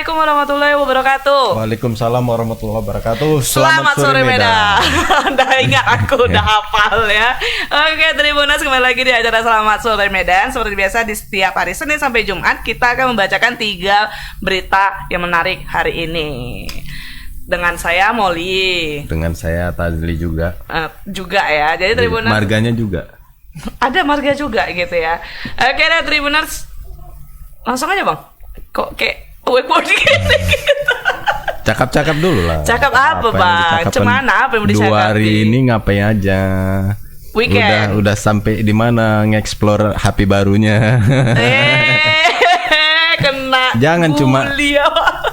Assalamualaikum warahmatullahi wabarakatuh. Waalaikumsalam warahmatullahi wabarakatuh. Selamat sore Medan. Udah ingat aku, udah hafal ya. Oke, Tribuners, kembali lagi di acara Selamat Sore Medan. Seperti biasa di setiap hari Senin sampai Jumat kita akan membacakan 3 berita yang menarik hari ini. Dengan saya Molly. Dengan saya Tazli juga. Juga ya. Jadi Tribuners. Marganya juga. Ada marga juga gitu ya. Oke deh Tribuners. Langsung aja Bang. Kok kayak wakeboard gitu. Cakap-cakap dulu lah. Cakap apa Bang? Cemana apa yang mau dicakapi? 2 hari ini ngapain aja? Weekend. Udah sampai di mana nge-explore HP barunya? Kena. Jangan cuma ya.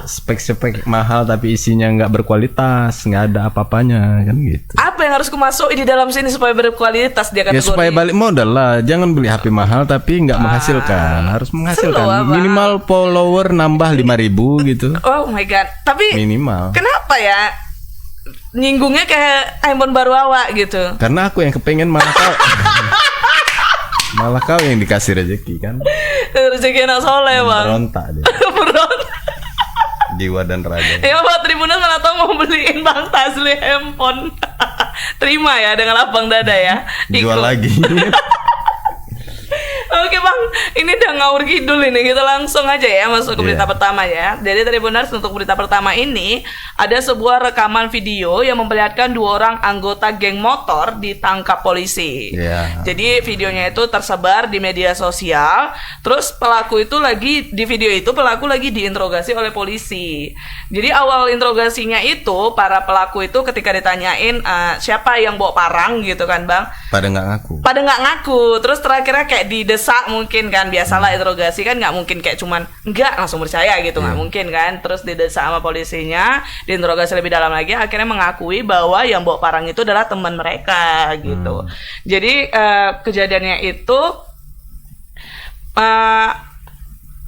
spek-spek mahal tapi isinya nggak berkualitas, nggak ada apa-apanya kan gitu. Apa yang harus kumasukin di dalam sini supaya berkualitas dia kategori? Ya supaya balik modal lah. Jangan beli HP mahal tapi nggak menghasilkan. Harus menghasilkan. Minimal follower nambah 5.000 gitu. Oh my god. Tapi minimal. Kenapa ya? Nyinggungnya kayak iPhone baru awak gitu. Karena aku yang kepengen malah kau. Malah kau yang dikasih rezeki kan. Rezeki anak soleh Bang. Berontak dia. Berontak. Jiwa dan raga. Ya Pak Tribuners mana tahu mau beliin Bang Tazli handphone. Terima ya dengan lapang dada ya. Jual lagi. Oke Bang, ini udah ngawur kidul ini. Kita langsung aja ya masuk ke berita pertama ya. Jadi Tribuners, untuk berita pertama ini ada sebuah rekaman video yang memperlihatkan 2 orang anggota geng motor ditangkap polisi. Jadi videonya itu tersebar di media sosial. Terus pelaku itu di video itu pelaku lagi diinterogasi oleh polisi. Jadi awal interogasinya itu para pelaku itu ketika ditanyain siapa yang bawa parang gitu kan Bang. Pada nggak ngaku. Terus terakhirnya kayak didesak mungkin kan, biasalah interogasi kan nggak mungkin kayak cuman nggak langsung percaya gitu, nggak mungkin kan. Terus didesak sama polisinya, diinterogasi lebih dalam lagi, akhirnya mengakui bahwa yang bawa parang itu adalah teman mereka gitu. Jadi kejadiannya itu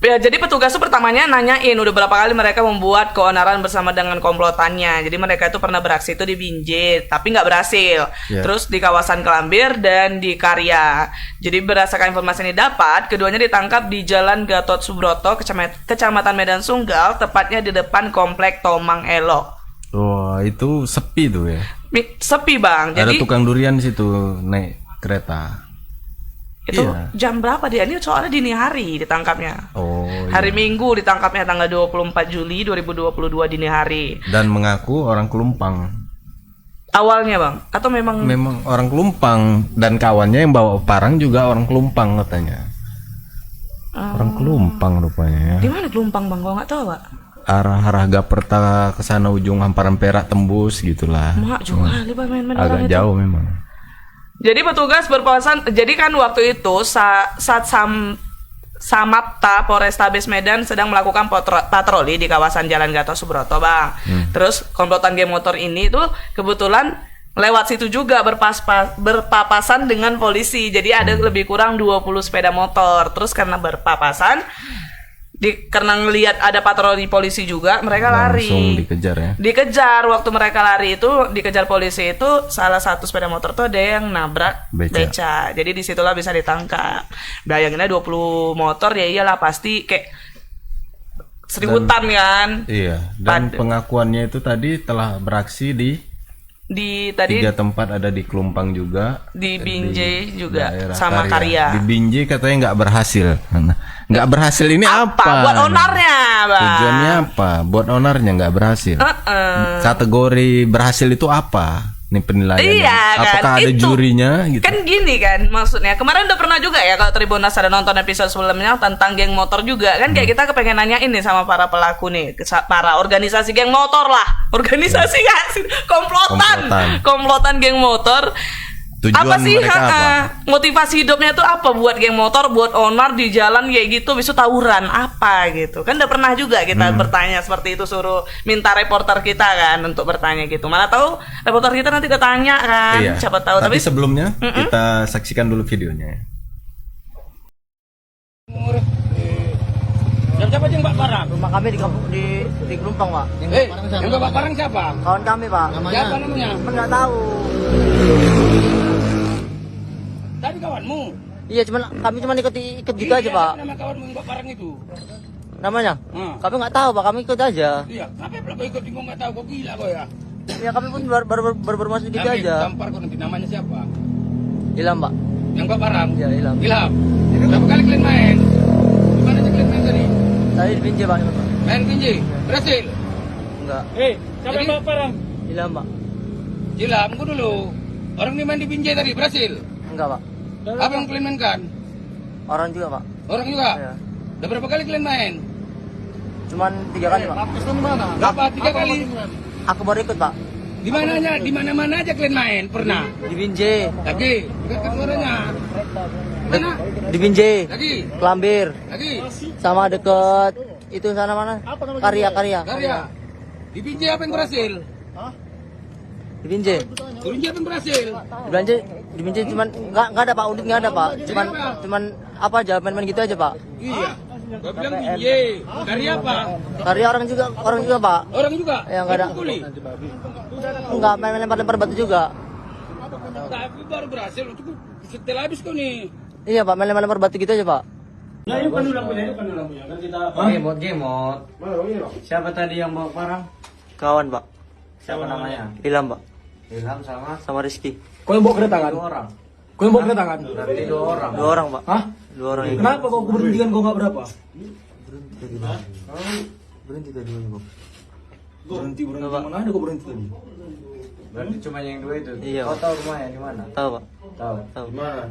ya, jadi petugas itu pertamanya nanyain udah berapa kali mereka membuat keonaran bersama dengan komplotannya. Jadi mereka itu pernah beraksi itu di Binjai, tapi nggak berhasil. Terus di kawasan Kelambir dan di Karya. Jadi berdasarkan informasi ini dapat, keduanya ditangkap di Jalan Gatot Subroto, Kecamatan Medan Sunggal, tepatnya di depan Komplek Tomang Elok. Wah, itu sepi tuh ya. Sepi Bang. Ada tukang durian di situ naik kereta. Itu jam berapa dia? Ini soalnya dini hari ditangkapnya. Hari Minggu ditangkapnya tanggal 24 Juli 2022 dini hari. Dan mengaku orang Kelumpang. Awalnya Bang? Atau memang orang Kelumpang, dan kawannya yang bawa parang juga orang Kelumpang katanya. Orang Kelumpang rupanya ya. Di mana Kelumpang Bang? Gua nggak tahu Pak. Arah Gaperta ke sana, ujung Hamparan Perak tembus gitulah. Mak juga main agak jauh itu. Memang. Jadi petugas berpapasan, jadi kan waktu itu saat Samapta Polrestabes Medan sedang melakukan patroli di kawasan Jalan Gatot Subroto Bang. Terus komplotan geng motor ini tuh kebetulan lewat situ juga berpapasan dengan polisi. Jadi ada lebih kurang 20 sepeda motor. Terus karena berpapasan, karena ngelihat ada patroli polisi juga, mereka lari. Langsung dikejar ya. Dikejar, waktu mereka lari itu dikejar polisi itu salah satu sepeda motor tuh ada yang nabrak beca. Jadi disitulah bisa ditangkap. Bayanginnya 20 motor ya iyalah pasti kayak seributan kan. Iya. Dan pengakuannya itu tadi telah beraksi di 3 tempat, ada di Kelumpang juga, di Binjai juga, sama Karya. Di Binjai katanya nggak berhasil. Nggak berhasil ini apa? Buat ownernya, Bang. Tujuannya apa? Buat ownernya nggak berhasil. Kategori berhasil itu apa? Ini penilaiannya. Iya, apakah kan? Ada jurinya gitu? Kan gini kan maksudnya. Kemarin udah pernah juga ya kalau Tribuners ada nonton episode sebelumnya tentang geng motor juga kan, kayak kita kepengen nanyain nih sama para pelaku nih, para organisasi geng motor lah. Organisasi kan komplotan geng motor. Tujuan apa sih motivasi hidupnya itu apa buat geng motor, buat owner di jalan kayak gitu, bisa tawuran apa gitu kan. Udah pernah juga kita bertanya seperti itu, suruh minta reporter kita kan untuk bertanya gitu. Mana tahu reporter kita nanti ketanya kan. Siapa tahu. Tapi sebelumnya kita saksikan dulu videonya. Siapa yang Mbak Parang? Rumah kami di Kelumpang, Pak. Yang Mbak Parang siapa? Kawan kami, Pak. Siapa namanya? Enggak tahu. Tadi kawanmu? Iya, kami cuma ikut gitu aja, Pak. Nama kawanmu yang Mbak Parang itu? Namanya? Kami nggak tahu Pak, kami ikut aja. Iya, kenapa belum ikut? Kau nggak tahu, kau gila kau ya. Ya kami pun baru masuk gitu aja. Tampar kau nanti namanya siapa? Ilham Pak. Yang Pak Barang? Ya Ilham. Ilham. Berapa kali kalian main? Di mana aja kalian main tadi? Tadi di Binjai Pak. Main pinjai? Berhasil? Enggak. Siapa yang Pak Barang? Ilham Pak. Ilham, kau dulu. Orang ini main di pinjai tadi, berhasil? Enggak Pak. Apa yang kalian mainkan? Orang juga Pak. Orang juga? Ya. Udah berapa kali kalian main? Cuman 3 kali Pak. Berapa? 3 kali? Aku baru ikut Pak. Di mananya? Di mana-mana aja kalian main? Pernah? Di Binjai. Lagi? Dekat suaranya. Mana? Di Binjai. Lagi? Kelambir. Lagi? Sama deket itu sana mana? Karya. Karya. Di pinjai apa yang berhasil? Di Binjai. Di pinjai apa yang berhasil? Di Binjai cuman nggak ada Pak, audit nggak ada Pak. Cuman apa aja main-main gitu aja Pak. Iya. Gua bilang pinjai. Karya apa? Karya orang juga Pak. Orang juga? Ya nggak ada. Kuli? Enggak main lempar batu juga. Tapi baru berhasil. Untuk setelah habis kau nih. Iya Pak, main lempar batu gitu aja Pak. Gemot. Siapa tadi yang bawa parang? Kawan Pak. Siapa namanya? Ilham Pak. Ilham Sama Rizky. Kau yang bawa kedatangan? 2 orang. Kau yang bawa kedatangan? Berarti 2 orang. 2 orang Pak. Hah? 2 orang ini. Kenapa kau berhentikan kau nggak berapa? Berhenti tadi Bang. Berhenti mana ada kau berhenti tadi? Berarti cuma yang 2 itu. Iya. Kau tahu rumahnya di mana? Tahu Pak. Tahu. Mana?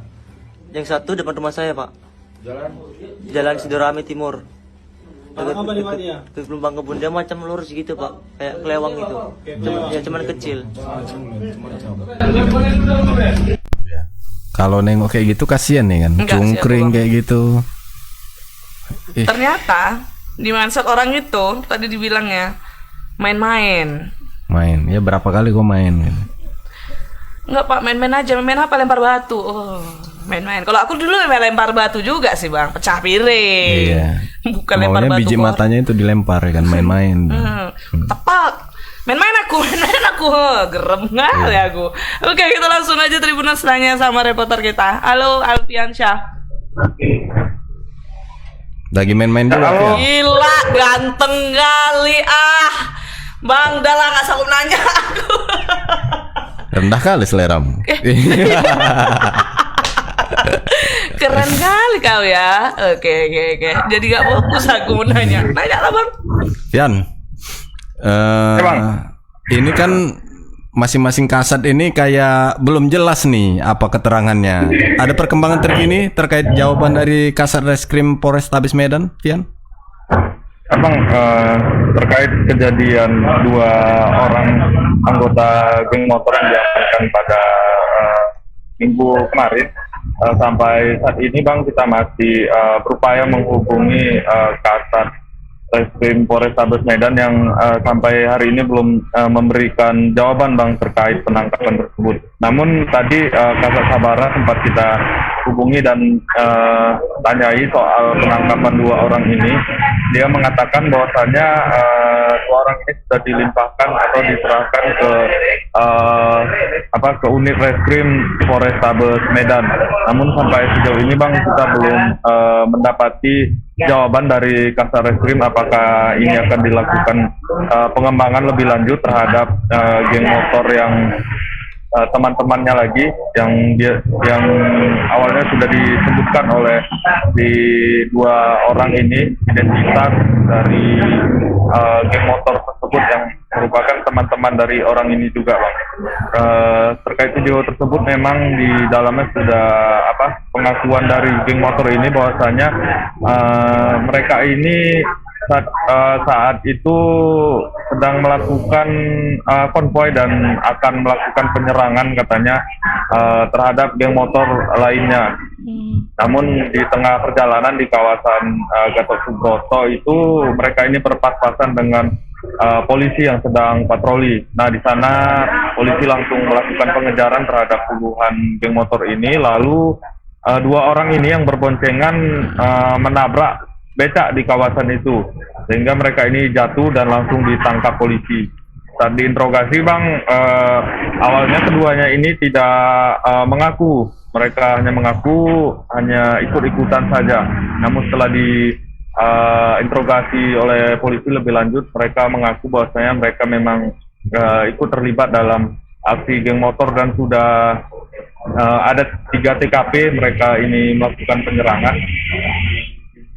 Yang satu depan rumah saya Pak. Jalan? Jalan Sidorami Timur. Apa di mana? Ke Pelumpang Kebun, dia macam lurus gitu Pak, kayak kelewang gitu. Cuman kecil. Kalau nengok kayak gitu kasihan nih kan, Enggak, cungkring kayak gitu. Ternyata di mindset orang itu tadi dibilangnya main-main. Main, ya berapa kali gua main gitu. Enggak Pak, main-main aja. Main apa? Lempar batu. Oh, main-main. Kalau aku dulu main lempar batu juga sih Bang, pecah piring. Iya. Bukan lempar Maunya batu. biji matanya itu dilempar kan, main-main. Tepak. Main-main aku. Gerem nggak ya aku. Oke, kita langsung aja Tribuners nanya sama reporter kita. Halo Alfiansyah. Lagi main-main juga. Halo. Gila, ganteng kali Bang, dah lah nggak sanggup nanya aku. Rendah kali seleramu. Keren kali kau ya. Oke. Jadi gak fokus aku mau nanya. Nanya lah Bang. Pian, ini kan masing-masing kasat ini kayak belum jelas nih apa keterangannya. Ada perkembangan terkini terkait jawaban dari Kasat Reskrim Polrestabes Medan, Pian? Abang, terkait kejadian 2 orang anggota geng motor yang diamankan pada minggu kemarin, sampai saat ini Bang kita masih berupaya menghubungi Kasat Reskrim Polrestabes Medan yang sampai hari ini belum memberikan jawaban Bang terkait penangkapan tersebut. Namun tadi Kasat Sabara sempat kita hubungi dan tanyai soal penangkapan 2 orang ini. Dia mengatakan bahwasanya 2 orang ini sudah dilimpahkan atau diserahkan ke unit reskrim Polrestabes Medan. Namun sampai sejauh ini Bang kita belum mendapati jawaban dari Kasat Reskrim apakah ini akan dilakukan pengembangan lebih lanjut terhadap geng motor yang teman-temannya lagi yang awalnya sudah disebutkan oleh di 2 orang ini identitas dari geng motor tersebut yang merupakan teman-teman dari orang ini juga Bang. Terkait video tersebut memang di dalamnya sudah pengakuan dari geng motor ini bahwasanya mereka ini saat itu sedang melakukan konvoi dan akan melakukan penyerangan katanya terhadap geng motor lainnya. Namun di tengah perjalanan di kawasan Gatot Subroto itu mereka ini berpas-pasan dengan polisi yang sedang patroli. Nah di sana polisi langsung melakukan pengejaran terhadap puluhan geng motor ini. Lalu 2 orang ini yang berboncengan menabrak becak di kawasan itu, sehingga mereka ini jatuh dan langsung ditangkap polisi. Saat diinterogasi Bang, awalnya keduanya ini tidak mengaku, mereka hanya mengaku hanya ikut-ikutan saja. Namun setelah interogasi oleh polisi lebih lanjut, mereka mengaku bahwasanya mereka memang ikut terlibat dalam aksi geng motor dan sudah ada 3 TKP mereka ini melakukan penyerangan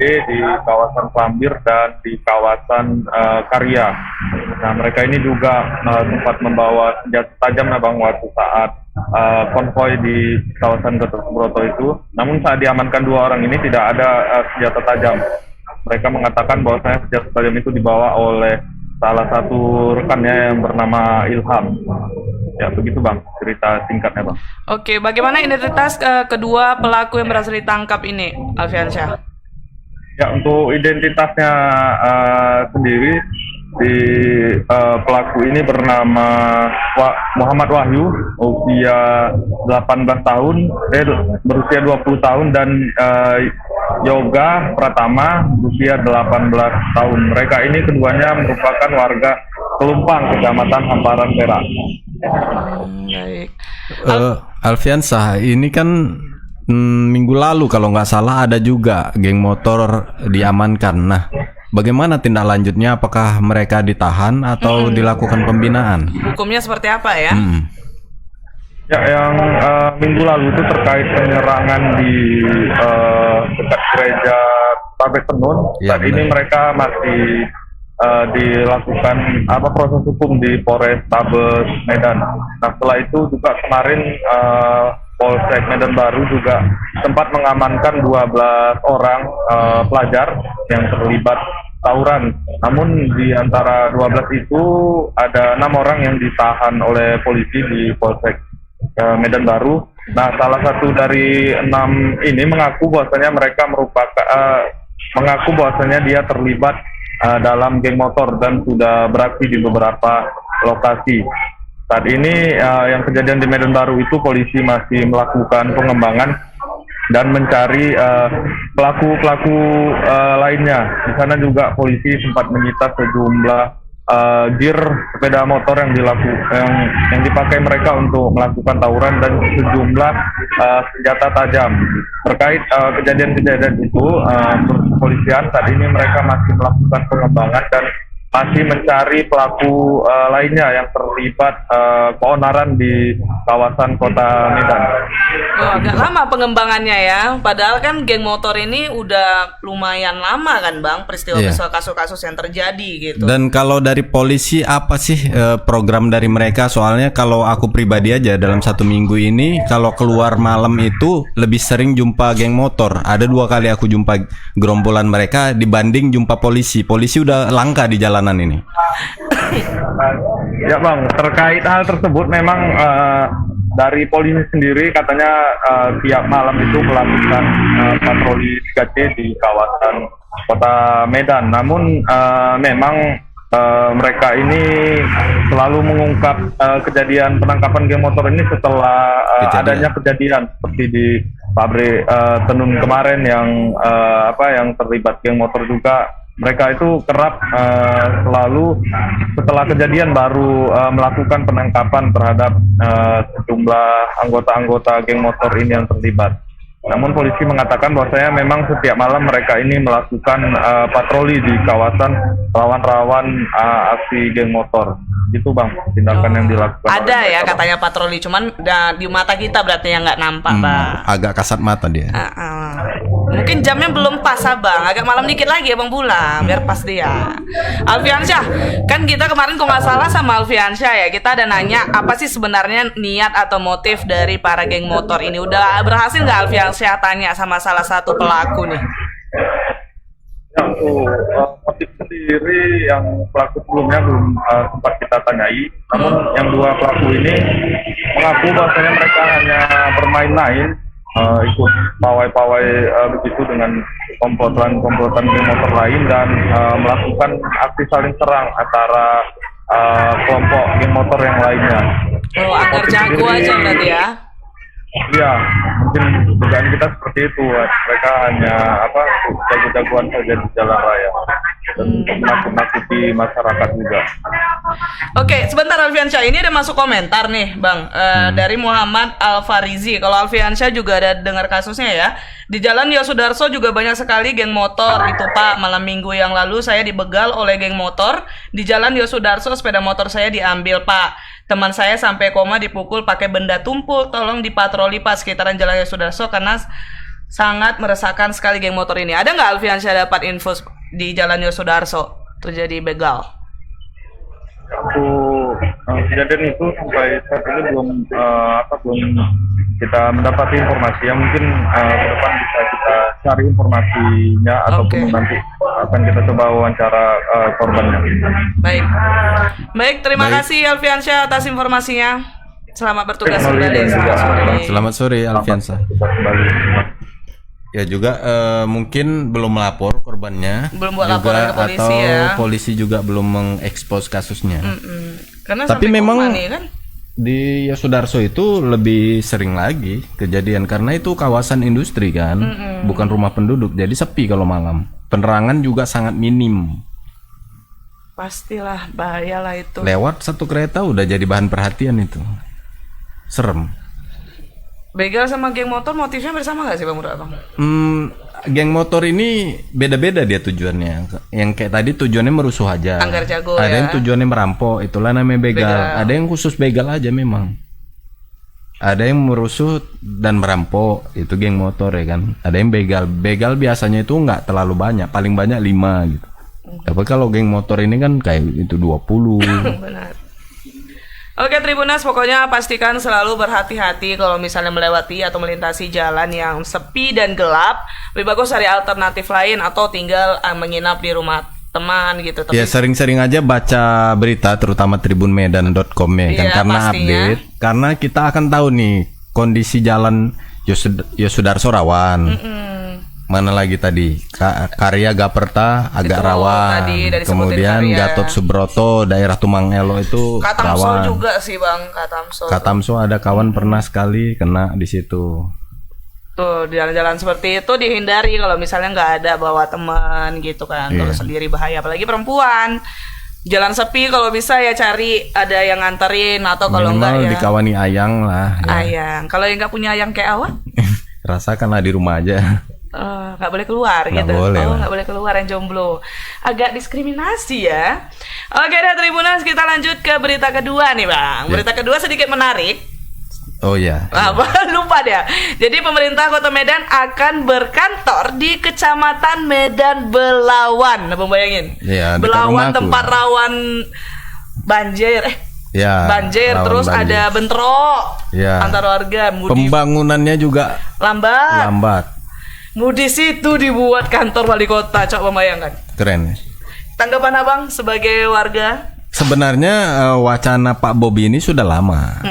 di kawasan Klambir dan di kawasan Karya. Nah, mereka ini juga sempat membawa senjata tajam Bang waktu saat konvoy di kawasan Gatot Subroto itu. Namun saat diamankan 2 orang ini tidak ada senjata tajam. Mereka mengatakan bahwasanya senjata tajam itu dibawa oleh salah satu rekannya yang bernama Ilham. Ya begitu Bang, cerita singkatnya Bang. Oke, bagaimana identitas kedua pelaku yang berhasil ditangkap ini, Alfiansyah? Ya, untuk identitasnya sendiri, di pelaku ini bernama Muhammad Wahyu, usia 18 tahun, berusia 20 tahun, dan Yoga Pratama, usia 18 tahun. Mereka ini keduanya merupakan warga Kelumpang, Kecamatan Hamparan Perak. Baik. Alfiansyah, ini kan minggu lalu kalau nggak salah ada juga geng motor diamankan. Nah, bagaimana tindak lanjutnya? Apakah mereka ditahan atau dilakukan pembinaan? Hukumnya seperti apa ya? Ya, yang minggu lalu itu terkait penyerangan di dekat gereja Tabes Tenun. Ya, saat ini mereka masih dilakukan proses hukum di Polrestabes Medan. Nah, setelah itu juga kemarin Polsek Medan Baru juga sempat mengamankan 12 orang pelajar yang terlibat tawuran. Namun di antara 12 itu ada 6 orang yang ditahan oleh polisi di Polsek Medan Baru. Nah, salah satu dari 6 ini mengaku bahwasanya dia terlibat dalam geng motor dan sudah beraksi di beberapa lokasi. Saat ini yang kejadian di Medan Baru itu polisi masih melakukan pengembangan dan mencari pelaku-pelaku lainnya. Di sana juga polisi sempat menyita sejumlah gear sepeda motor yang dipakai mereka untuk melakukan tawuran dan sejumlah senjata tajam. Terkait kejadian-kejadian itu, kepolisian saat ini mereka masih melakukan pengembangan dan masih mencari pelaku lainnya yang terlibat keonaran di kawasan kota Medan. Oh, agak lama pengembangannya ya. Padahal kan geng motor ini udah lumayan lama kan Bang, peristiwa kasus-kasus yang terjadi gitu. Dan kalau dari polisi apa sih program dari mereka? Soalnya kalau aku pribadi aja dalam 1 minggu ini kalau keluar malam itu lebih sering jumpa geng motor. Ada 2 kali aku jumpa gerombolan mereka dibanding jumpa polisi. Polisi udah langka di jalanan ini. Ya Bang, terkait hal tersebut memang dari polisi sendiri katanya tiap malam itu melakukan patroli 3C di kawasan kota Medan. Namun memang mereka ini selalu mengungkap kejadian penangkapan geng motor ini setelah adanya kejadian seperti di pabrik tenun kemarin yang terlibat geng motor juga. Mereka itu kerap selalu setelah kejadian baru melakukan penangkapan terhadap sejumlah anggota-anggota geng motor ini yang terlibat. Namun polisi mengatakan bahwasanya memang setiap malam mereka ini melakukan patroli di kawasan rawan-rawan aksi geng motor. Itu Bang, tindakan yang dilakukan. Ada ya mereka, katanya Bang, patroli, cuman di mata kita berarti yang nggak nampak Bang. Agak kasat mata dia. Mungkin jamnya belum pas Bang, agak malam dikit lagi ya Bang pulang, biar pas dia. Alfiansyah, kan kita kemarin kok nggak salah sama Alfiansyah ya, kita ada nanya apa sih sebenarnya niat atau motif dari para geng motor ini. Udah berhasil nggak Alfiansyah tanya sama salah satu pelaku nih? Ya, untuk motif sendiri yang pelaku sebelumnya belum sempat kita tanyai. Namun yang 2 pelaku ini mengaku bahwasanya mereka hanya bermain-main, ikut pawai-pawai begitu dengan komplotan geng motor lain dan melakukan aksi saling serang antara kelompok geng motor yang lainnya. Oh, agar jago aja berarti ya? Iya, mungkin dugaan kita seperti itu. Mereka hanya jago-jagoan saja di jalan raya dan menakut-nakuti masyarakat juga. Oke, sebentar Alfiansyah, ini ada masuk komentar nih Bang dari Muhammad Al-Farizi. Kalau Alfiansyah juga ada dengar kasusnya ya. Di Jalan Yosudarso juga banyak sekali geng motor. Itu Pak, malam minggu yang lalu saya dibegal oleh geng motor. Di Jalan Yosudarso sepeda motor saya diambil Pak. Teman saya sampai koma dipukul pakai benda tumpul. Tolong dipatroli Pak sekitaran Jalan Yosudarso karena sangat meresahkan sekali geng motor ini. Ada nggak Alfiansyah dapat info di Jalan Yosudarso terjadi begal? Kejadian itu sampai saat ini belum kita mendapati informasi yang mungkin ke depan bisa kita cari informasinya ataupun nanti akan kita coba wawancara korbannya. Baik, terima kasih Alfiansyah atas informasinya. Selamat bertugas kembali. Selamat sore Alfiansyah. Ya juga mungkin belum melapor korbannya. Belum buat laporan ke polisi atau ya. Polisi juga belum mengekspos kasusnya. Karena tapi memang nih, kan? di Yosudarso itu lebih sering lagi kejadian karena itu kawasan industri kan, bukan rumah penduduk, jadi sepi kalau malam. Penerangan juga sangat minim. Pastilah bahayalah itu. Lewat satu kereta udah jadi bahan perhatian itu. Serem. Begal sama geng motor motifnya bersama gak sih Bang Murad? Geng motor ini beda-beda dia tujuannya. Yang kayak tadi tujuannya merusuh aja. Anggar jago ada ya. yang tujuannya merampok, itulah namanya begal. Ada yang khusus begal aja memang. Ada yang merusuh dan merampok, itu geng motor ya kan. Ada yang begal. Begal biasanya itu nggak terlalu banyak, paling banyak 5 gitu. Tapi kalau geng motor ini kan kayak itu 20. Benar. Oke Tribunas, pokoknya pastikan selalu berhati-hati kalau misalnya melewati atau melintasi jalan yang sepi dan gelap. Lebih bagus cari alternatif lain atau tinggal menginap di rumah teman gitu. Ya sering-sering aja baca berita terutama tribunmedan.com ya kan, karena pastinya update. Karena kita akan tahu nih kondisi jalan Yosudarso rawan. Mana lagi tadi Karya Gaperta agak itu, rawan tadi, kemudian Gatot Subroto daerah Tumang Elo itu Katamso rawan juga sih Bang. Katamso ada kawan pernah sekali kena di situ. Tuh jalan-jalan seperti itu dihindari kalau misalnya nggak ada bawa teman gitu kan. Terus sendiri bahaya, apalagi perempuan. Jalan sepi kalau bisa ya cari ada yang nganterin atau kalau enggak ya dikawani ayang lah ya. Ayang, kalau yang nggak punya ayang kayak Awan rasakanlah di rumah aja. Nggak boleh keluar nggak gitu. Nggak boleh keluar yang jomblo. Agak diskriminasi ya. Oke deh Tribunas, kita lanjut ke berita kedua nih Bang. Berita kedua sedikit menarik. Oh ya. Lupa deh. Jadi pemerintah Kota Medan akan berkantor di Kecamatan Medan Belawan. Abang bayangin. Ya, Belawan tempat rawan banjir. Banjir terus banjir. Ada bentrok antar warga. Pembangunannya juga lambat. Di situ dibuat kantor wali kota, coba membayangkan. Keren. Tanggapan Abang sebagai warga? Sebenarnya wacana Pak Bobi ini sudah lama.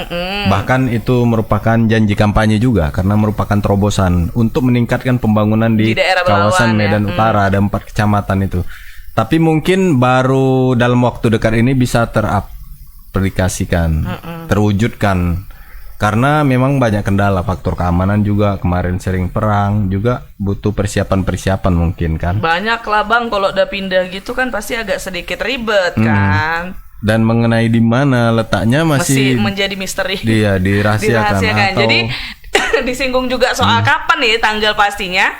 Bahkan itu merupakan janji kampanye juga karena merupakan terobosan untuk meningkatkan pembangunan di kawasan Medan Utara. Ada 4 kecamatan itu. Tapi mungkin baru dalam waktu dekat ini bisa teraplikasikan, terwujudkan. Karena memang banyak kendala, faktor keamanan juga, kemarin sering perang, juga butuh persiapan-persiapan mungkin kan. Banyak lah Bang, kalau udah pindah gitu kan pasti agak sedikit ribet kan. Dan mengenai di mana letaknya masih menjadi misteri. Dia dirahasiakan. Atau jadi disinggung juga soal kapan nih tanggal pastinya.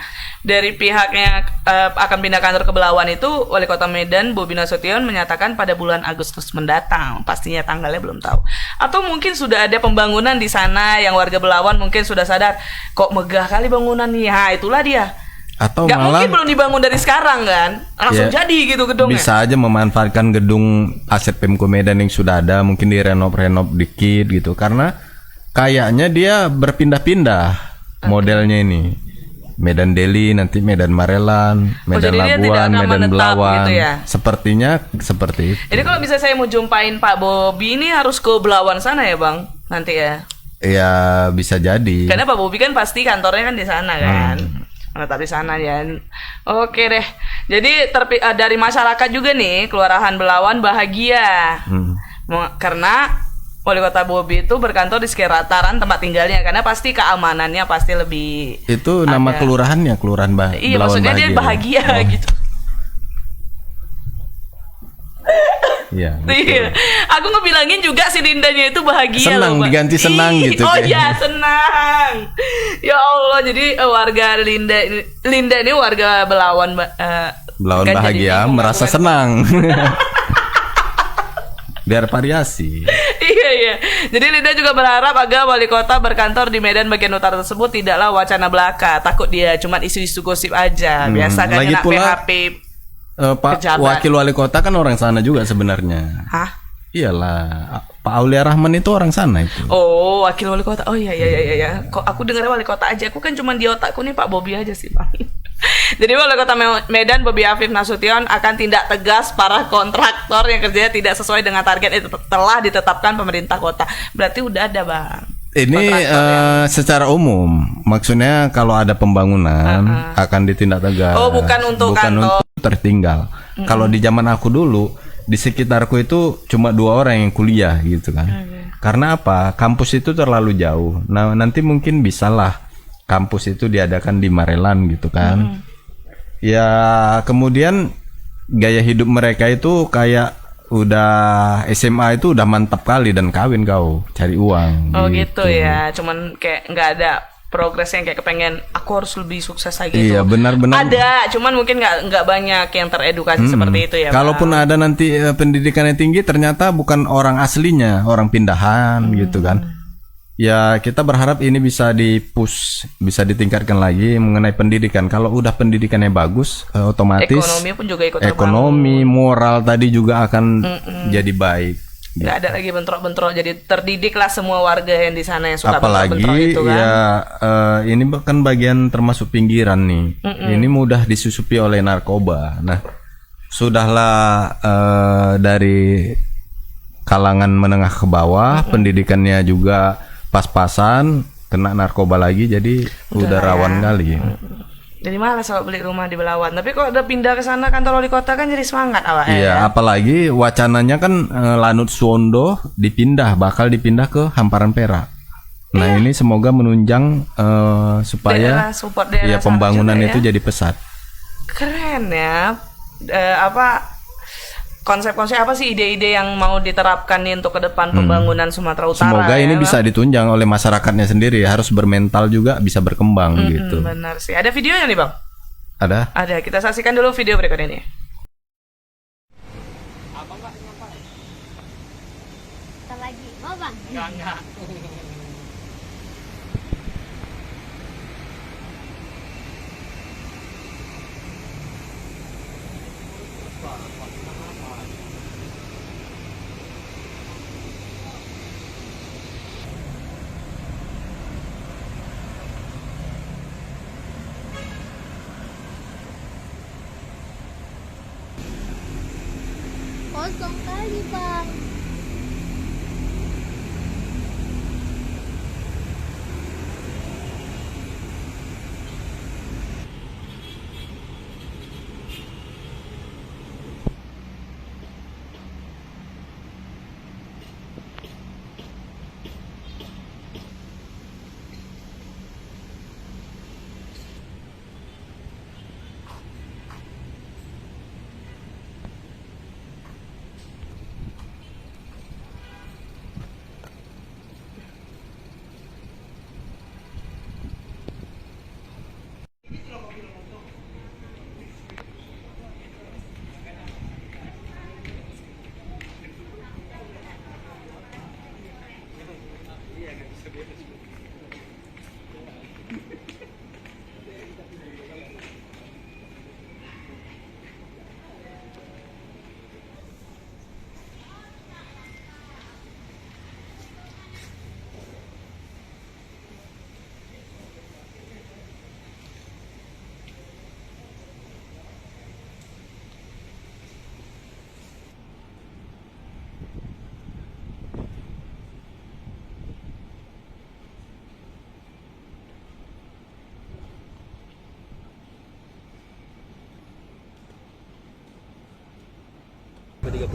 Dari pihaknya akan pindah kantor ke Belawan itu, Wali Kota Medan Bobi Nasution menyatakan pada bulan Agustus mendatang. Pastinya tanggalnya belum tahu. Atau mungkin sudah ada pembangunan di sana yang warga Belawan mungkin sudah sadar, kok megah kali bangunan nih. Ha, itulah dia. Atau malah mungkin belum dibangun dari sekarang kan, langsung jadi gitu gedungnya. Bisa aja memanfaatkan gedung aset Pemko Medan yang sudah ada, mungkin direnov dikit gitu. Karena kayaknya dia berpindah-pindah modelnya ini. Medan Deli, nanti Medan Marelan, Medan Labuan, Medan Belawan gitu ya? Sepertinya seperti itu. Jadi kalau bisa saya mau jumpain Pak Bobi ini harus ke Belawan sana ya Bang, nanti ya? Ya bisa jadi. Karena Pak Bobi kan pasti kantornya kan di sana kan, menetap di sana ya. Oke deh. Jadi dari masyarakat juga nih, Kelurahan Belawan bahagia karena Wali Kota Bobi itu berkantor di sekitaran tempat tinggalnya karena pasti keamanannya pasti lebih. Itu nama kelurahannya, Kelurahan Belawan. Iya, maksudnya dia bahagia gitu. Iya. Iya. Aku ngebilangin juga si Lindanya itu bahagia senang loh, Mbak. diganti senang gitu. Oh kayak. ya senang. Ya Allah, jadi warga Linda ini warga Belawan, Belawan kan bahagia, merasa senang. Biar variasi. Iya. Jadi Linda juga berharap agar wali kota berkantor di Medan bagian utara tersebut tidaklah wacana belaka. Takut dia cuma isu-isu gosip aja. Biasa kan Lagi kena pula, PHP. Pak pejabat. Wakil wali kota kan orang sana juga sebenarnya. Hah? Iyalah, Pak Aulia Rahman itu orang sana itu. Oh, wakil wali kota. Oh iya. Kok aku dengar wali kota aja. Aku kan cuma di otakku nih Pak Bobi aja sih, Pak. Jadi wali kota Medan Bobi Afif Nasution akan tindak tegas para kontraktor yang kerjanya tidak sesuai dengan target itu telah ditetapkan pemerintah kota. Berarti udah ada, Bang. Ini secara umum, maksudnya kalau ada pembangunan akan ditindak tegas. Oh, bukan untuk kantor. Untuk tertinggal. Kalau di zaman aku dulu, di sekitarku itu cuma 2 orang yang kuliah gitu kan. Karena apa? Kampus itu terlalu jauh. Nah, nanti mungkin bisalah kampus itu diadakan di Marelan gitu kan. Ya, kemudian gaya hidup mereka itu kayak udah SMA itu udah mantap kali dan kawin kau cari uang. Oh gitu ya, cuman kayak nggak ada progres yang kayak kepengen aku harus lebih sukses lagi gitu. Iya benar-benar. Ada, cuman mungkin nggak banyak yang teredukasi seperti itu ya. Kalaupun ada nanti pendidikan yang tinggi ternyata bukan orang aslinya, orang pindahan gitu kan. Ya kita berharap ini bisa dipush, bisa ditingkatkan lagi mengenai pendidikan. Kalau udah pendidikannya bagus, otomatis ekonomi pun juga ikut ekonomi, moral tadi juga akan jadi baik. Nggak ada lagi bentrok-bentrok, jadi terdidiklah semua warga yang di sana yang suka apalagi bentrok-bentrok itu kan. Ya ini kan bagian termasuk pinggiran nih. Ini mudah disusupi oleh narkoba. Nah, sudahlah dari kalangan menengah ke bawah, pendidikannya juga pas-pasan, kena narkoba lagi, jadi udah rawan kali. Jadi malas awak beli rumah di Belawan. Tapi kalau udah pindah ke sana kantor wali kota kan jadi semangat awak. Iya, apalagi wacananya kan Lanut Suwondo bakal dipindah ke Hamparan Perak. Nah, ini semoga menunjang supaya ya pembangunan itu jadi pesat. Keren ya. Konsep-konsep apa sih ide-ide yang mau diterapkan nih untuk ke depan pembangunan Sumatera Utara? Semoga ini ya, bisa ditunjang oleh masyarakatnya sendiri, harus bermental juga bisa berkembang gitu. Benar sih. Ada videonya nih, Bang? Ada. Kita saksikan dulu video berikut ini. Kita lagi. Mau, Bang? Enggak. Kosong kali, Bang.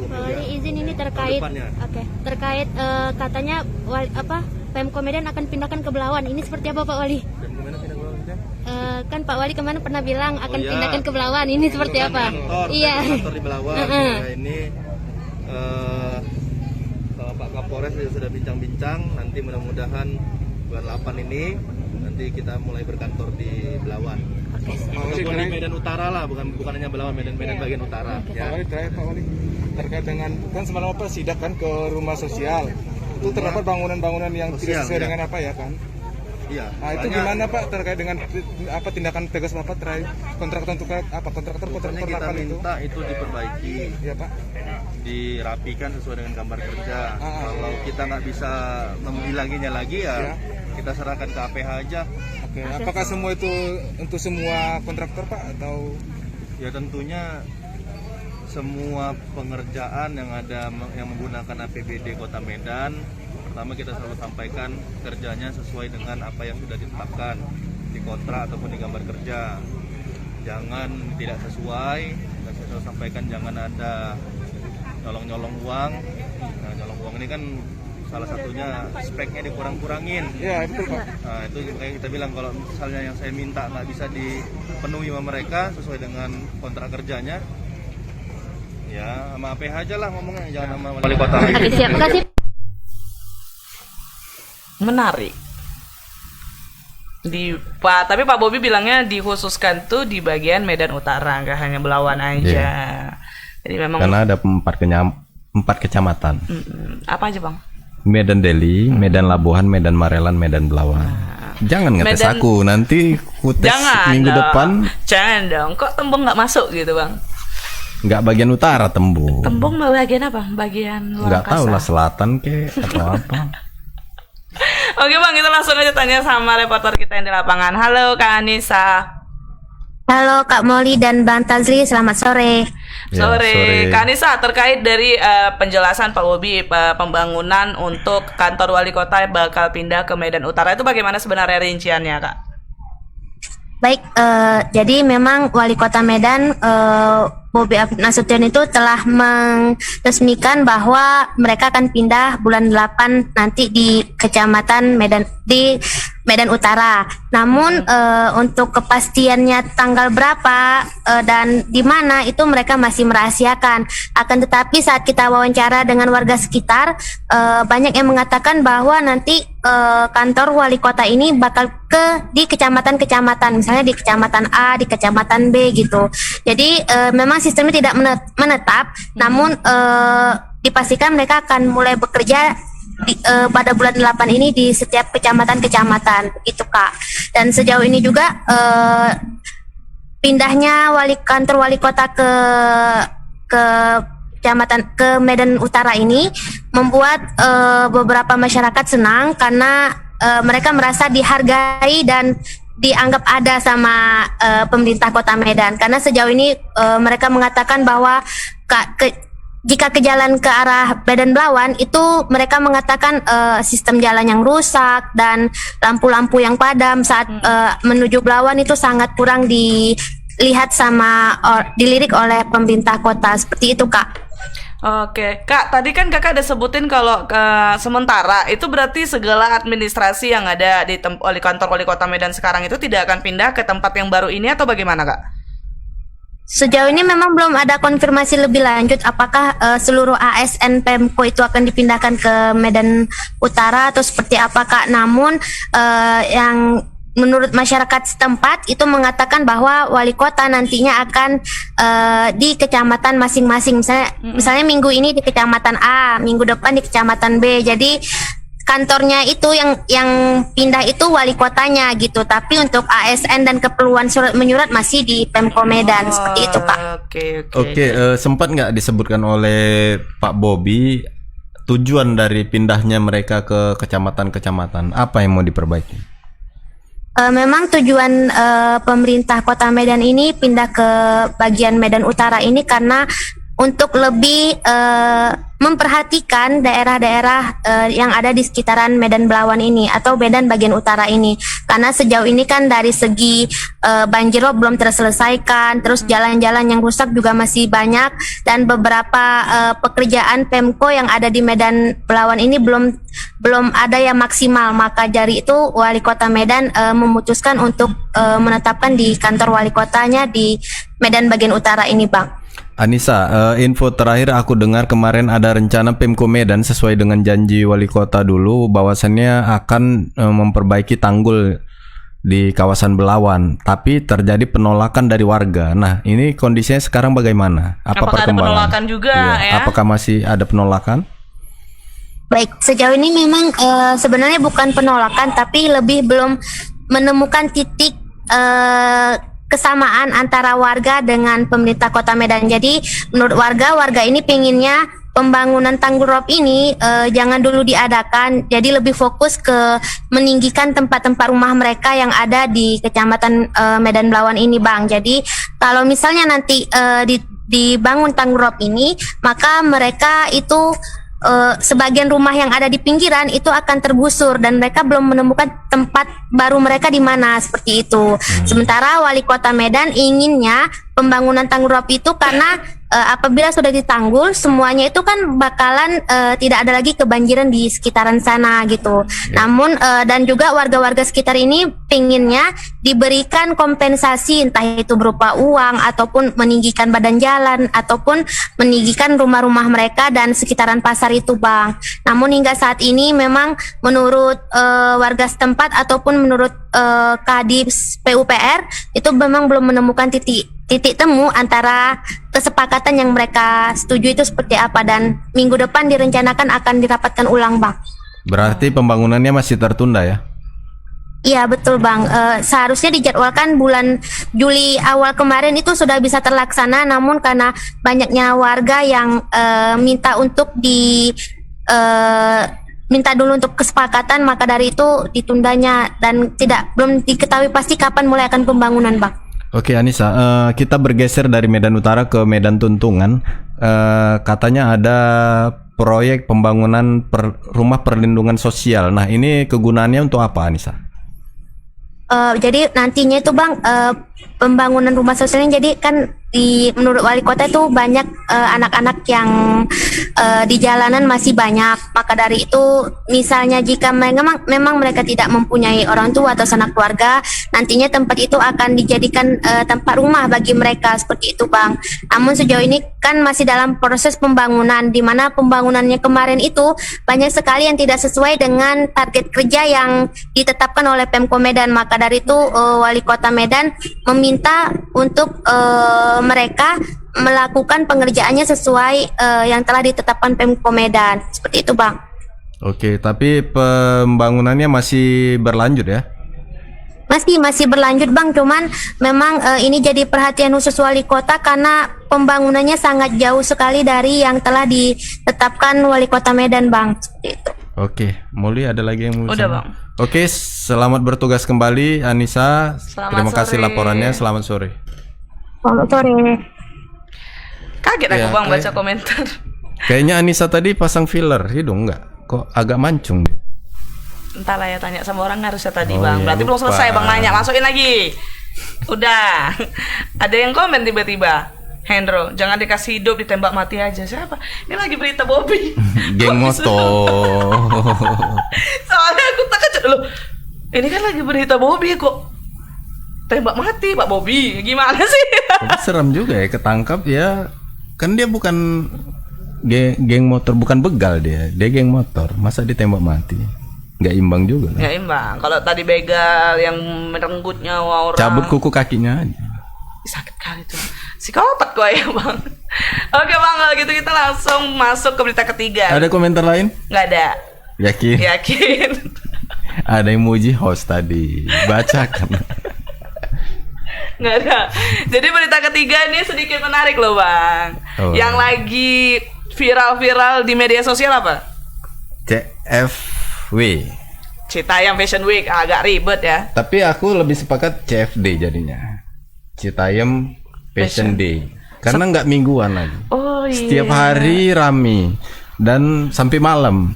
Wali izin ini terkait terkait katanya Pemko Medan akan pindahkan ke Belawan. Ini seperti apa Pak Wali? Kan Pak Wali kemarin pernah bilang akan pindahkan ke Belawan. Ini seperti apa? Kantor di Belawan. Nah, ini sama Pak Kapolres sudah bincang-bincang. Nanti mudah-mudahan bulan 8 ini nanti kita mulai berkantor di Belawan. Ataupun di Medan Utara lah, bukan hanya Belawan, Medan bagian utara. Ya. Pak Wali, terakhir Pak Wali, terkait dengan kan semalam apa sidak kan ke rumah sosial, itu terdapat bangunan-bangunan yang tidak sesuai dengan apa ya kan? Iya. Nah itu gimana Pak terkait dengan apa tindakan tegas Bapak terkait kontraktor kita minta itu diperbaiki. Ya Pak. Dirapikan sesuai dengan gambar kerja. Kalau kita nggak bisa menghilanginya lagi ya kita serahkan ke APH aja. Oke. Apakah semua itu untuk semua kontraktor Pak atau? Ya tentunya semua pengerjaan yang menggunakan APBD Kota Medan, pertama kita selalu sampaikan kerjanya sesuai dengan apa yang sudah ditetapkan di kontrak ataupun di gambar kerja. Jangan tidak sesuai, dan saya selalu sampaikan jangan ada nyolong-nyolong uang. Nah, nyolong uang ini kan salah satunya speknya dikurang-kurangin. Ya betul Pak. Nah itu makanya kita bilang kalau misalnya yang saya minta nggak bisa dipenuhi sama mereka sesuai dengan kontrak kerjanya, ya sama APH aja lah ngomongnya, jangan sama wali kota. Siap, kasih. Menarik. Tapi Pak Bobi bilangnya dikhususkan tuh di bagian Medan Utara, nggak hanya Belawan aja. Jadi memang karena ada 4 kecamatan. Apa aja Bang? Medan Deli, Medan Labuhan, Medan Marelan, Medan Belawan. Jangan ngetes aku, nanti ku tes minggu depan. Jangan dong, kok Tembong nggak masuk gitu Bang? Nggak bagian utara Tembong. Tembong bagian apa? Bagian luar nggak tahu lah, selatan ke atau apa. Oke Bang, kita langsung aja tanya sama reporter kita yang di lapangan. Halo Kak Anissa. Halo Kak Molly dan Bang Tazli, selamat sore. Sore. Kak Anissa, terkait dari penjelasan Pak Bobi pembangunan untuk kantor wali kota bakal pindah ke Medan Utara, itu bagaimana sebenarnya rinciannya Kak? Baik, jadi memang wali kota Medan Bobi Afif Nasution itu telah meresmikan bahwa mereka akan pindah bulan 8 nanti di kecamatan Medan Utara. Namun untuk kepastiannya tanggal berapa dan di mana itu mereka masih merahasiakan. Akan tetapi saat kita wawancara dengan warga sekitar, banyak yang mengatakan bahwa nanti kantor wali kota ini bakal di kecamatan-kecamatan, misalnya di kecamatan A, di kecamatan B gitu. Jadi memang sistemnya tidak menetap, namun dipastikan mereka akan mulai bekerja pada bulan 8 ini di setiap kecamatan-kecamatan, begitu Kak. Dan sejauh ini juga pindahnya kantor wali kota ke kecamatan ke Medan Utara ini membuat beberapa masyarakat senang karena mereka merasa dihargai dan dianggap ada sama pemerintah Kota Medan, karena sejauh ini mereka mengatakan bahwa jika ke jalan ke arah Medan Belawan itu mereka mengatakan sistem jalan yang rusak dan lampu-lampu yang padam saat menuju Belawan itu sangat kurang dilihat dilirik oleh pemerintah kota, seperti itu Kak. Oke, Kak, tadi kan Kakak ada sebutin kalau sementara itu berarti segala administrasi yang ada di kantor wali kota Medan sekarang itu tidak akan pindah ke tempat yang baru ini atau bagaimana Kak? Sejauh ini memang belum ada konfirmasi lebih lanjut apakah seluruh ASN Pemko itu akan dipindahkan ke Medan Utara atau seperti apa Kak. Namun yang menurut masyarakat setempat itu mengatakan bahwa wali kota nantinya akan di kecamatan masing-masing. Misalnya minggu ini di kecamatan A, minggu depan di kecamatan B. Jadi kantornya itu yang pindah itu wali kotanya gitu. Tapi untuk ASN dan keperluan surat menyurat masih di Pemko Medan, seperti itu Pak. Oke, sempat nggak disebutkan oleh Pak Bobi tujuan dari pindahnya mereka ke kecamatan-kecamatan? Apa yang mau diperbaiki? Memang tujuan pemerintah Kota Medan ini pindah ke bagian Medan Utara ini karena untuk lebih memperhatikan daerah-daerah yang ada di sekitaran Medan Belawan ini atau Medan bagian utara ini, karena sejauh ini kan dari segi banjirop belum terselesaikan, terus jalan-jalan yang rusak juga masih banyak, dan beberapa pekerjaan Pemko yang ada di Medan Belawan ini belum ada yang maksimal. Maka dari itu wali kota Medan memutuskan untuk menetapkan di kantor wali kotanya di Medan bagian utara ini Bang. Anissa, info terakhir aku dengar kemarin ada rencana Pemko Medan sesuai dengan janji wali kota dulu bahwasannya akan memperbaiki tanggul di kawasan Belawan, tapi terjadi penolakan dari warga. Nah, ini kondisinya sekarang bagaimana? Apakah ada penolakan juga ya? Apakah masih ada penolakan? Baik, sejauh ini memang sebenarnya bukan penolakan, tapi lebih belum menemukan titik kesamaan antara warga dengan pemerintah Kota Medan. Jadi menurut warga ini pinginnya pembangunan tanggul rob ini jangan dulu diadakan. Jadi lebih fokus ke meninggikan tempat-tempat rumah mereka yang ada di Kecamatan Medan Belawan ini, Bang. Jadi kalau misalnya nanti dibangun tanggul rob ini, maka mereka itu sebagian rumah yang ada di pinggiran itu akan tergusur dan mereka belum menemukan tempat baru mereka di mana, seperti itu. Sementara wali kota Medan inginnya pembangunan tanggul rob itu karena apabila sudah ditanggul semuanya itu kan bakalan tidak ada lagi kebanjiran di sekitaran sana gitu. Namun dan juga warga-warga sekitar ini pinginnya diberikan kompensasi, entah itu berupa uang ataupun meninggikan badan jalan ataupun meninggikan rumah-rumah mereka dan sekitaran pasar itu, Bang. Namun hingga saat ini memang menurut warga setempat ataupun menurut Kadis PUPR itu memang belum menemukan titik temu antara kesepakatan yang mereka setuju itu seperti apa, dan minggu depan direncanakan akan dirapatkan ulang, Bang. Berarti pembangunannya masih tertunda ya? Iya betul, Bang. Seharusnya dijadwalkan bulan Juli awal kemarin itu sudah bisa terlaksana, namun karena banyaknya warga yang minta untuk minta dulu untuk kesepakatan, maka dari itu ditundanya dan belum diketahui pasti kapan mulai akan pembangunan, Bang. Oke Anissa, kita bergeser dari Medan Utara ke Medan Tuntungan. Katanya ada proyek pembangunan rumah perlindungan sosial. Nah, ini kegunaannya untuk apa, Anissa? Jadi nantinya itu, Bang, pembangunan rumah sosialnya, jadi kan menurut wali kota itu banyak anak-anak yang di jalanan masih banyak. Maka dari itu misalnya jika memang mereka tidak mempunyai orang tua atau sanak keluarga, nantinya tempat itu akan dijadikan tempat rumah bagi mereka, seperti itu, Bang. Namun sejauh ini kan masih dalam proses pembangunan, di mana pembangunannya kemarin itu banyak sekali yang tidak sesuai dengan target kerja yang ditetapkan oleh Pemko Medan. Maka dari itu wali kota Medan meminta untuk mereka melakukan pengerjaannya sesuai yang telah ditetapkan Pemko Medan, seperti itu, Bang. Oke, tapi pembangunannya masih berlanjut ya? Masih berlanjut, Bang. Cuman memang ini jadi perhatian khusus wali kota karena pembangunannya sangat jauh sekali dari yang telah ditetapkan wali kota Medan, Bang. Seperti itu. Oke, Muli ada lagi yang mau? Udah, Bang. Oke, selamat bertugas kembali, Anissa. Terima kasih laporannya. Selamat sore. Selamat sore. Kaget aku, Bang, baca komentar. Kayaknya Anissa tadi pasang filler hidung nggak? Kok agak mancung deh. Entahlah ya, tanya sama orang harusnya tadi, Bang. Berarti belum selesai, Bang, nanya. Masukin lagi. Udah. Ada yang komen tiba-tiba. Hendro, jangan dikasih hidup, ditembak mati aja. Siapa? Ini lagi berita Bobby. Geng motor. Soalnya aku tak kecil loh. Ini kan lagi berita Bobby kok tembak mati Pak Bobby. Gimana sih? Serem juga ya, ketangkap ya. Kan dia bukan geng motor, bukan begal dia. Dia geng motor. Masa ditembak mati? Nggak imbang juga kan? Nggak imbang. Kalau tadi begal yang merenggut nyawa orang, cabut kuku kakinya aja. Sakit kali tuh. Psikopat gue ya, Bang. Oke, Bang, kalau gitu kita langsung masuk ke berita ketiga. Ada komentar lain? Nggak ada. Yakin? Yakin. Ada yang muji host tadi. Bacakan. Nggak ada. Jadi berita ketiga ini sedikit menarik loh, Bang. Yang lagi viral-viral di media sosial apa? CFW. Citayam Fashion Week. Agak ribet ya. Tapi aku lebih sepakat CFD jadinya. Citayam Fashion Day. Karena nggak mingguan lagi. Oh iya. Setiap hari rame dan sampai malam.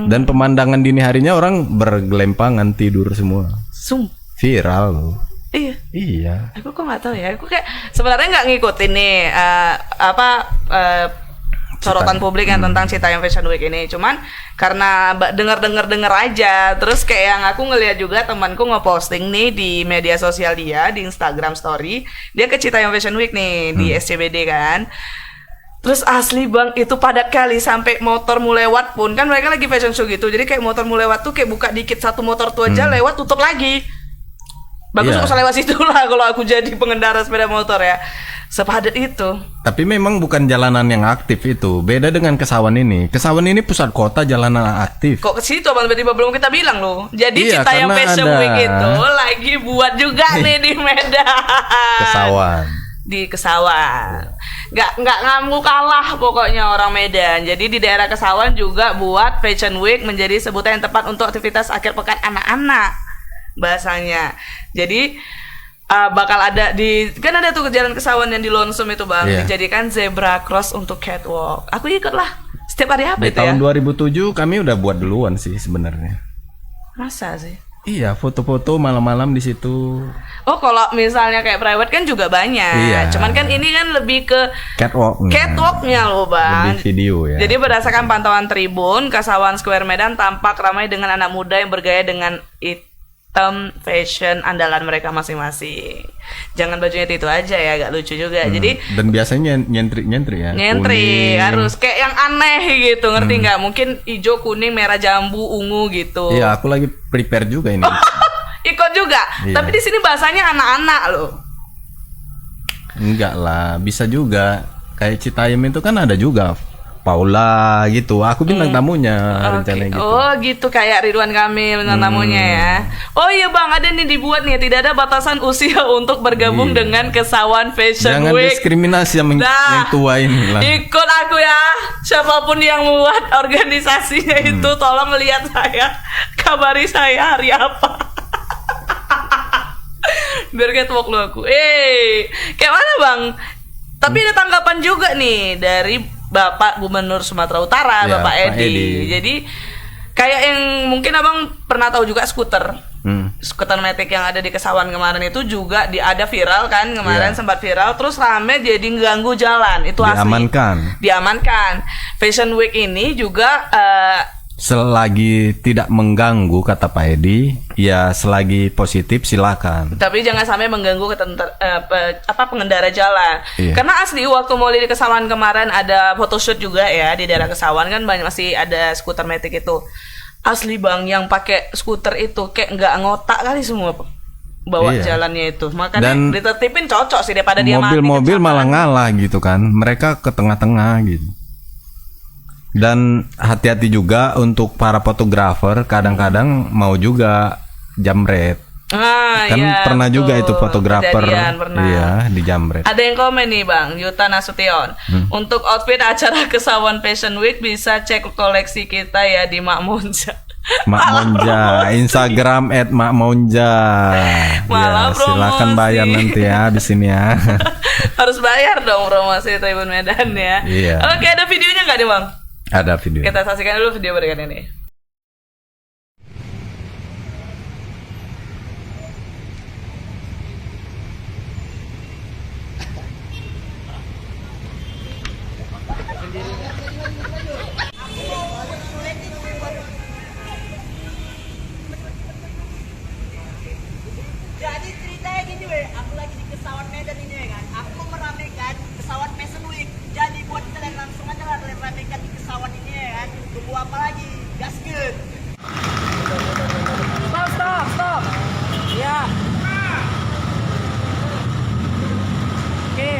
Dan pemandangan dini harinya orang bergelempangan tidur semua. Viral loh. Iya. Aku kok nggak tahu ya. Aku kayak sebenarnya nggak ngikutin nih sorotan publik yang tentang Citayam Fashion Week ini. Cuman karena denger aja, terus kayak yang aku ngeliat juga temanku ngeposting nih di media sosial dia, di Instagram story, dia ke Citayam Fashion Week nih di SCBD kan. Terus asli bang, itu padat kali sampai motor mau lewat pun, kan mereka lagi fashion show gitu, jadi kayak motor mau lewat tuh kayak buka dikit satu motor tuh aja lewat tutup lagi. Bagus gak usah lewat situ lah kalau aku jadi pengendara sepeda motor ya. Sepadat itu. Tapi memang bukan jalanan yang aktif itu. Beda dengan Kesawan ini. Kesawan ini pusat kota, jalanan aktif. Kok ke situ abang, tiba-tiba belum kita bilang loh. Jadi Citayam Fashion Week itu lagi buat juga nih di Medan. Kesawan. Di Kesawan. Nggak ngamuk kalah pokoknya orang Medan. Jadi di daerah Kesawan juga buat Fashion Week, menjadi sebutan yang tepat untuk aktivitas akhir pekan anak-anak bahasanya. Jadi bakal ada kan ada tuh jalan Kesawan yang di Lonsum itu bang, dijadikan zebra cross untuk catwalk. Aku ikut lah setiap hari apa di itu ya. Tahun 2007 kami udah buat duluan sih sebenarnya. Masa sih? Iya, foto-foto malam-malam di situ. Oh, kalau misalnya kayak private kan juga banyak. Iya. Cuman kan ini kan lebih ke catwalknya loh bang. Lebih video ya. Jadi berdasarkan pantauan Tribun, Kesawan Square Medan tampak ramai dengan anak muda yang bergaya dengan fashion andalan mereka masing-masing. Jangan bajunya itu aja ya, agak lucu juga. Jadi dan biasanya nyentrik ya. Nyentrik harus kayak yang aneh gitu, ngerti nggak? Mungkin hijau, kuning, merah, jambu, ungu gitu. Iya, aku lagi prepare juga ini. Ikut juga. Iya. Tapi di sini bahasanya anak-anak loh. Enggak lah, bisa juga. Kayak Citayam itu kan ada juga Paula gitu, aku bintang tamunya rencananya gitu. Oh gitu, kayak Ridwan Kamil bintang tamunya ya. Oh iya bang, ada nih dibuat nih, tidak ada batasan usia untuk bergabung dengan Kesawan Fashion Week. Jangan diskriminasi yang tua ini lah. Ikut aku ya, siapapun yang membuat organisasinya itu, tolong lihat saya, kabari saya hari apa. Biar catwalk lu aku. Kayak mana bang? Tapi ada tanggapan juga nih dari Bapak Gubernur Sumatera Utara, ya, Bapak Edi. Jadi kayak yang mungkin abang pernah tahu juga skuter matic yang ada di Kesawan kemarin itu juga ada viral kan kemarin, sempat viral, terus rame jadi ganggu jalan. Itu diamankan. Fashion Week ini juga selagi tidak mengganggu, kata Pak Edi, ya selagi positif silakan. Tapi jangan sampai mengganggu pengendara jalan. Iya. Karena asli waktu mau di Kesawan kemarin ada photoshoot juga ya di daerah Kesawan kan, banyak masih ada skuter matic itu. Asli bang, yang pakai skuter itu kayak nggak ngotak kali semua bawa jalannya itu. Makanya ditertipin cocok sih daripada dia mati. Mobil-mobil malah ngalah gitu kan. Mereka ke tengah-tengah gitu. Dan hati-hati juga untuk para fotografer, kadang-kadang mau juga jamret. Kan pernah betul. Juga itu fotografer di jamret. Ada yang komen nih bang, Yuta Nasution. Untuk outfit acara Kesawan Fashion Week bisa cek koleksi kita ya di Mak Monja. Mak Monja, Instagram @makmonja. Ya, silakan bayar nanti ya di sini ya. Harus bayar dong promosi Tribun Medan ya. Iya. Oke, ada videonya nggak nih bang? Ada video. Kita saksikan dulu video berikut ini. Jadi ceritanya gini weh, aku lagi di Kesawan Medan ini ya kan. Aku meramekan Kesawan Fashion Week. Jadi buat kalian langsung aja lah ramekan di Kesawan ini ya kan. Tunggu apa lagi? Gaskeun. Stop. Ya. Oke.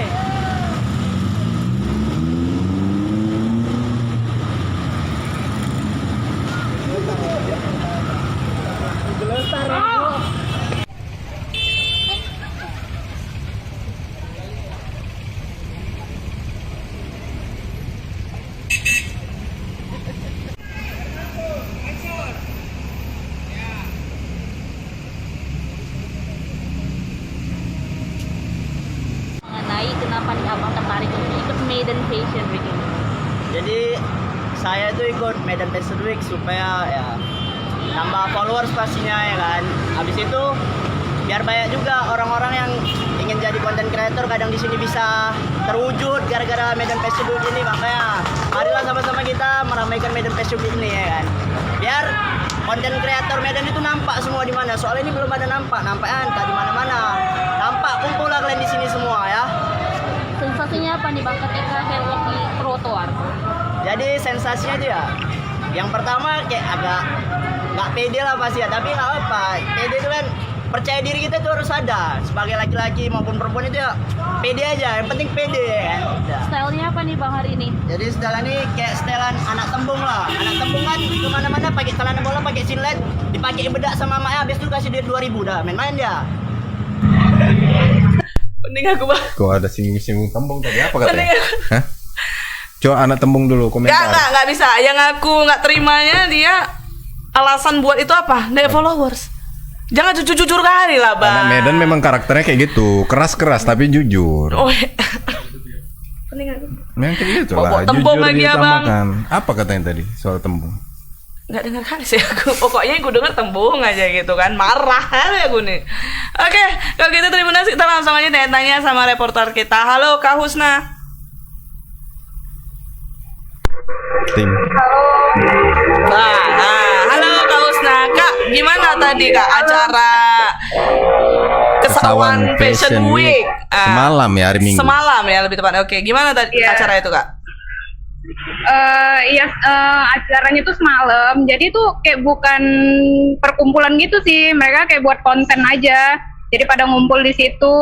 Kenapa nih abang tertarik untuk ikut Medan Fashion Week ini? Jadi saya tuh ikut Medan Fashion Week supaya ya nambah followers pastinya ya kan. Habis itu biar banyak juga orang-orang yang ingin jadi content creator kadang di sini bisa terwujud gara-gara Medan Fashion Week ini. Makanya marilah sama-sama kita meramaikan Medan Fashion Week ini ya kan. Biar content creator Medan itu nampak semua di mana. Soalnya ini belum ada nampaknya entah di mana-mana. Nampak kumpullah kalian di sini semua ya. Sensasinya apa nih Bang ketika catwalk di trotoar? Jadi sensasinya dia yang pertama kayak agak nggak pede lah pasti ya, tapi nggak apa. Pede itu kan percaya diri kita tuh harus ada sebagai laki-laki maupun perempuan itu ya pede aja, yang penting pede ya. Stylenya apa nih Bang hari ini? Jadi style ini kayak stylean anak tembung lah. Anak tembung kan kemana-mana pakai celana bola, pakai singlet, dipakai bedak sama maknya, habis itu kasih duit 2.000 dah, main-main dia. Mending aku Bang. Kok ada singgung-singgung tembung tadi apa katanya? Hah? Coba anak tembung dulu komentar. Nggak bisa. Yang aku nggak terimanya dia alasan buat itu apa? Nggak followers. Jangan jujur-jujur kali lah Bang. Anak Medan memang karakternya kayak gitu, keras-keras tapi jujur. Oh, mending aku. Memang kayak gitu lah, tembung jujur lagi ya Bang. Apa katanya tadi soal tembung? Nggak dengar kali sih aku. Pokoknya aku dengar tembung aja gitu kan. Marah ya aku nih. Oke, kalau gitu terima kasih. Kita langsung aja tanya sama reporter kita. Halo Kak Husna. Tim. Halo Kak Husna. Kak, gimana tadi Kak acara Kesawan Fashion Week? Semalam ya, hari Minggu. Semalam ya lebih tepatnya. Oke, gimana tadi acara itu Kak? Acaranya tuh semalam, jadi tuh kayak bukan perkumpulan gitu sih, mereka kayak buat konten aja. Jadi pada ngumpul di situ,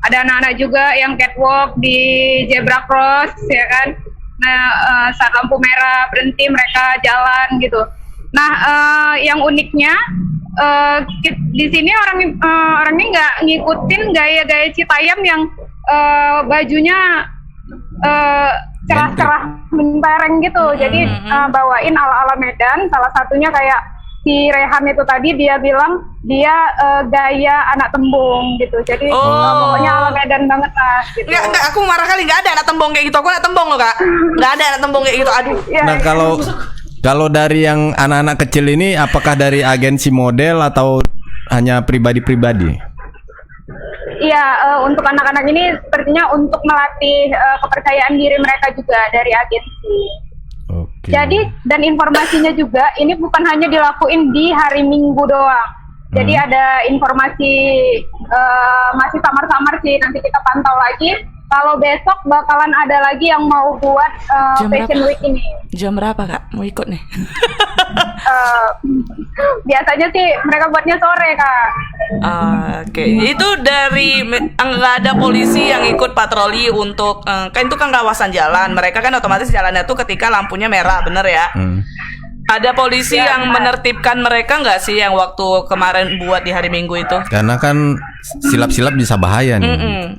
ada anak-anak juga yang catwalk di zebra cross ya kan. Nah saat lampu merah berhenti mereka jalan gitu. Nah yang uniknya di sini orangnya nggak ngikutin gaya-gaya Citayam yang bajunya cerah-cerah mentereng gitu. Jadi bawain ala-ala Medan. Salah satunya kayak si Rehan itu tadi, dia bilang dia gaya anak tembung gitu. Jadi pokoknya ala Medan banget lah gitu. Nggak, aku marah kali, nggak ada anak tembung kayak gitu. Aku anak tembung loh Kak. Nggak ada anak tembung kayak gitu, aduh. Nah kalau dari yang anak-anak kecil ini, apakah dari agensi model atau hanya pribadi-pribadi? Iya, untuk anak-anak ini sepertinya untuk melatih kepercayaan diri mereka juga dari agensi. Okay. Jadi dan informasinya juga ini bukan hanya dilakuin di hari Minggu doang. Jadi ada informasi masih samar-samar sih, nanti kita pantau lagi. Kalau besok bakalan ada lagi yang mau buat Fashion Week ini. Jam berapa Kak? Mau ikut nih? Biasanya sih mereka buatnya sore Kak. Oke. Itu dari nggak ada polisi yang ikut patroli untuk kan itu kan kawasan jalan. Mereka kan otomatis jalannya tuh ketika lampunya merah, bener ya? Ada polisi yang menertibkan mereka nggak sih yang waktu kemarin buat di hari Minggu itu? Karena kan silap-silap bisa bahaya nih.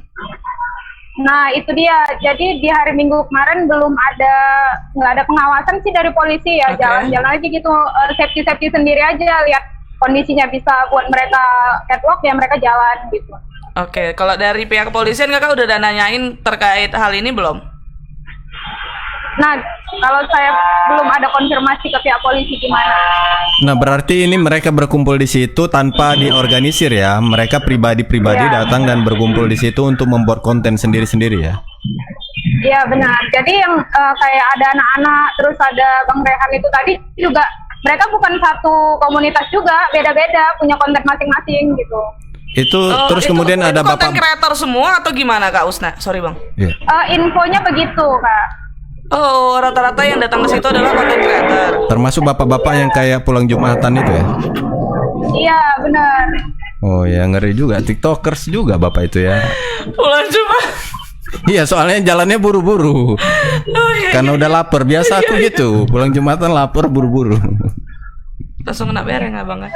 Nah itu dia, jadi di hari Minggu kemarin nggak ada pengawasan sih dari polisi ya. Jalan-jalan aja gitu, safety sendiri aja, lihat kondisinya bisa buat mereka catwalk ya mereka jalan gitu. Oke, kalau dari pihak kepolisian Kakak udah nanyain terkait hal ini belum? Nah kalau saya belum ada konfirmasi ke pihak polisi gimana. Nah berarti ini mereka berkumpul di situ tanpa diorganisir ya? Mereka pribadi-pribadi datang dan berkumpul di situ untuk membuat konten sendiri-sendiri ya? Iya benar. Jadi yang kayak ada anak-anak, terus ada Bang Rehan itu tadi juga, mereka bukan satu komunitas juga, beda-beda, punya konten masing-masing gitu. Itu terus kemudian ada konten kreator semua atau gimana Kak Usna? Sorry Bang. Infonya begitu Kak. Oh, rata-rata yang datang ke situ adalah konten kreator. Termasuk bapak-bapak yang kayak pulang Jumatan itu ya? Iya, benar. Oh ya, ngeri juga. TikTokers juga bapak itu ya. Pulang Jumat. Iya, soalnya jalannya buru-buru. Karena udah lapar. Biasa aku gitu. Pulang Jumatan lapar buru-buru. Langsung kena bereng abang kan.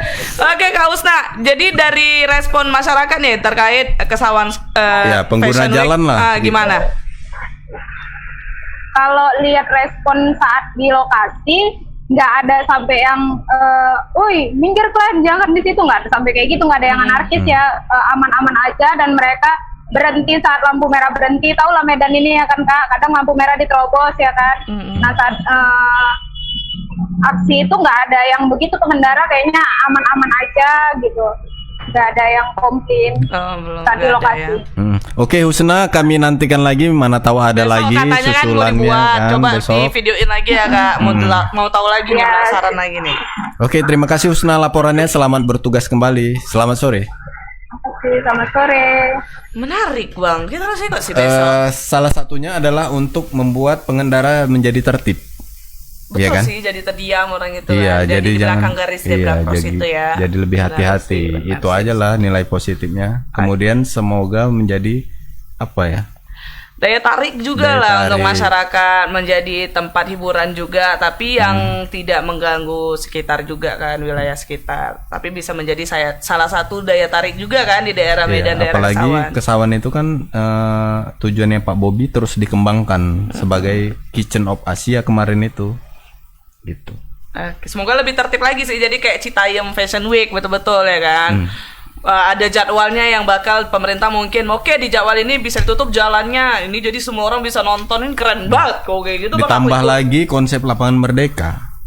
Oke Kak Usna, jadi dari respon masyarakat nih terkait Kesawan ya, pengguna jalan lah. Gimana? Kalau lihat respon saat di lokasi, nggak ada sampai yang, woi minggir kalian jangan di situ, nggak ada sampai kayak gitu, nggak ada yang anarkis ya, aman-aman aja, dan mereka berhenti saat lampu merah berhenti. Tahu lah Medan ini ya kan Kak, kadang lampu merah diterobos ya kan. Nah saat aksi itu nggak ada yang begitu, pengendara kayaknya aman-aman aja gitu. nggak ada yang komplain tadi lokasi. Oke, Husna, kami nantikan lagi, mana tahu ada besok lagi susulannya kan, coba besok. di videoin lagi ya Kak, mau tahu lagi nih, penasaran lagi nih. Oke, terima kasih Husna laporannya, selamat bertugas kembali. Selamat sore. Oke, selamat sore. Menarik Bang, kita harus ikut sih besok. Salah satunya adalah untuk membuat pengendara menjadi tertib. Betul kan? sih, jadi terdiam orang itu Iya, kan. Jadi di belakang jangan, garis zebra cross itu ya. Jadi lebih hati-hati. Itu aja lah nilai positifnya. Kemudian semoga menjadi apa ya? Daya tarik juga lah untuk masyarakat, menjadi tempat hiburan juga, tapi yang tidak mengganggu sekitar juga kan, wilayah sekitar. Tapi bisa menjadi salah satu daya tarik juga kan di daerah Medan, daerah apalagi Kesawan. Kesawan itu kan tujuannya Pak Bobi terus dikembangkan sebagai Kitchen of Asia kemarin itu. Gitu. Semoga lebih tertib lagi sih, jadi kayak Citayam Fashion Week betul-betul ya kan. Ada jadwalnya yang bakal pemerintah mungkin di jadwal ini bisa ditutup jalannya ini, jadi semua orang bisa nontonin, keren banget kok kayak gitu. Ditambah lagi konsep lapangan Merdeka.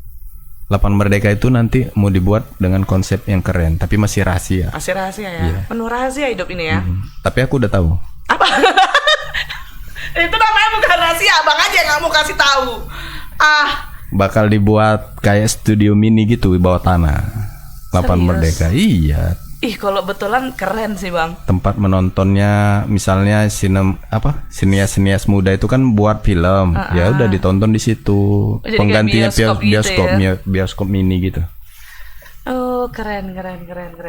Lapangan Merdeka itu nanti mau dibuat dengan konsep yang keren, tapi masih rahasia. Masih rahasia ya. Penuh rahasia hidup ini ya. Tapi aku udah tahu. Apa? Itu namanya bukan rahasia, abang aja yang nggak mau kasih tahu. Bakal dibuat kayak studio mini gitu di bawah tanah. Lapangan Merdeka. Iya. Ih, kalau betulan keren sih Bang. Tempat menontonnya misalnya sinias-sinias muda itu kan buat film. Ya udah ditonton di situ. Penggantinya bioskop mini gitu. Oh, keren.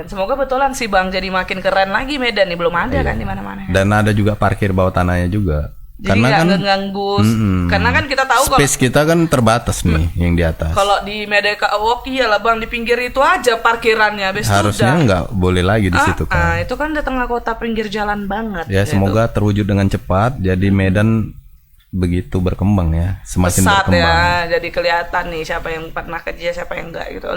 Semoga betulan sih Bang, jadi makin keren lagi Medan nih, belum ada kan di mana-mana. Dan ada juga parkir bawah tanahnya juga. Jadi karena nggak kan ngeganggu, karena kan kita tahu space kita kan terbatas nih yang di atas. Kalau di Merdeka Walk iyalah Bang, di pinggir itu aja parkirannya. Harusnya nggak boleh lagi di situ kan. Itu kan di tengah kota pinggir jalan banget. Ya gitu. Semoga terwujud dengan cepat. Jadi Medan begitu berkembang ya, semakin pesat berkembang. Ya, jadi kelihatan nih siapa yang pernah kerja, siapa yang enggak gitu.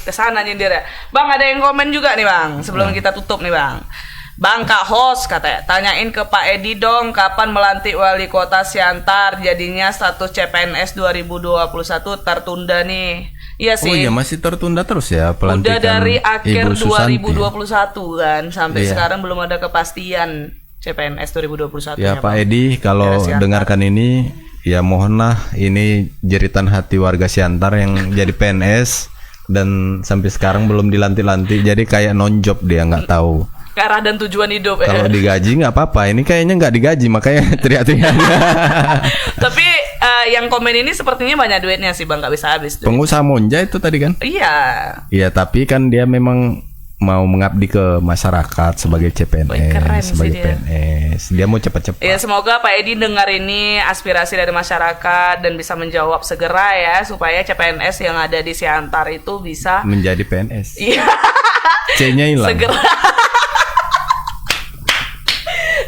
Kesana nyindir ya. Bang, ada yang komen juga nih Bang, sebelum kita tutup nih Bang. Bang Kak Host katanya, tanyain ke Pak Edi dong kapan melantik wali kota Siantar, jadinya status CPNS 2021 tertunda nih. Iya sih. Oh iya, masih tertunda terus ya pelantikan. Udah dari akhir Ibu 2021 kan, sampai sekarang belum ada kepastian CPNS 2021. Ya Pak Edi, kalau dengarkan ini, ya mohonlah ini jeritan hati warga Siantar yang jadi PNS dan sampai sekarang belum dilantik-lantik, jadi kayak non-job dia, nggak tahu arah dan tujuan hidup. Kalau digaji nggak apa-apa, ini kayaknya nggak digaji makanya teriak-teriak. Tapi yang komen ini sepertinya banyak duitnya sih Bang, nggak bisa habis. Pengusaha Monja itu tadi kan? Iya, tapi kan dia memang mau mengabdi ke masyarakat sebagai CPNS, sebagai PNS. Dia mau cepat-cepat. Ya, semoga Pak Edi dengar ini aspirasi dari masyarakat dan bisa menjawab segera ya, supaya CPNS yang ada di Siantar itu bisa menjadi PNS. Iya. C-nya hilang. Segera.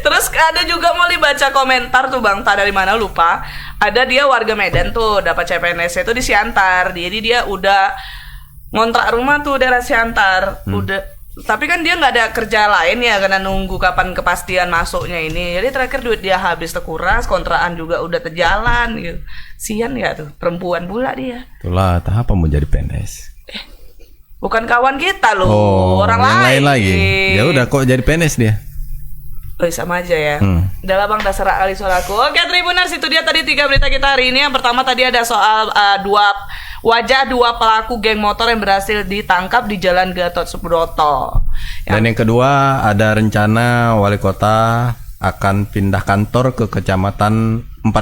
Terus ada juga mau dibaca komentar tuh Bang, tak dari mana lupa. Ada dia warga Medan tuh dapat CPNS itu di Siantar. Jadi dia udah ngontrak rumah tuh daerah Siantar. Udah, tapi kan dia nggak ada kerja lain ya, karena nunggu kapan kepastian masuknya ini. Jadi terakhir duit dia habis terkuras, kontrakan juga udah terjalan gitu. Sian ya tuh, perempuan pula dia. Itulah, apa mau jadi PNS? Bukan kawan kita loh, orang lain lagi. Ya udah kok jadi PNS dia. Sama aja ya. Udah lah Bang, terserah kali soal aku. Oke Tribuners, itu dia tadi 3 berita kita hari ini. Yang pertama tadi ada soal dua pelaku geng motor yang berhasil ditangkap di Jalan Gatot Subroto. Dan yang kedua ada rencana wali kota akan pindah kantor ke 4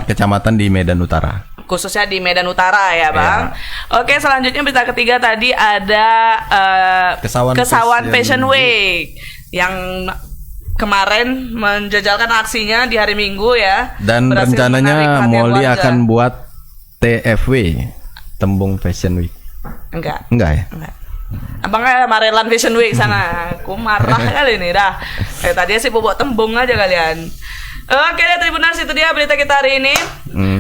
kecamatan di Medan Utara. Khususnya di Medan Utara ya Bang. Oke, selanjutnya berita ketiga tadi ada Kesawan Fashion Week yang kemarin menjajalkan aksinya di hari Minggu ya. Dan rencananya Molly akan buat TFW, Tembung Fashion Week. Enggak ya? Enggak. Abang Marelan Fashion Week sana. Aku marah kali ini dah. Tadi sih buat tembung aja kalian. Oke deh Tribuners, itu dia berita kita hari ini.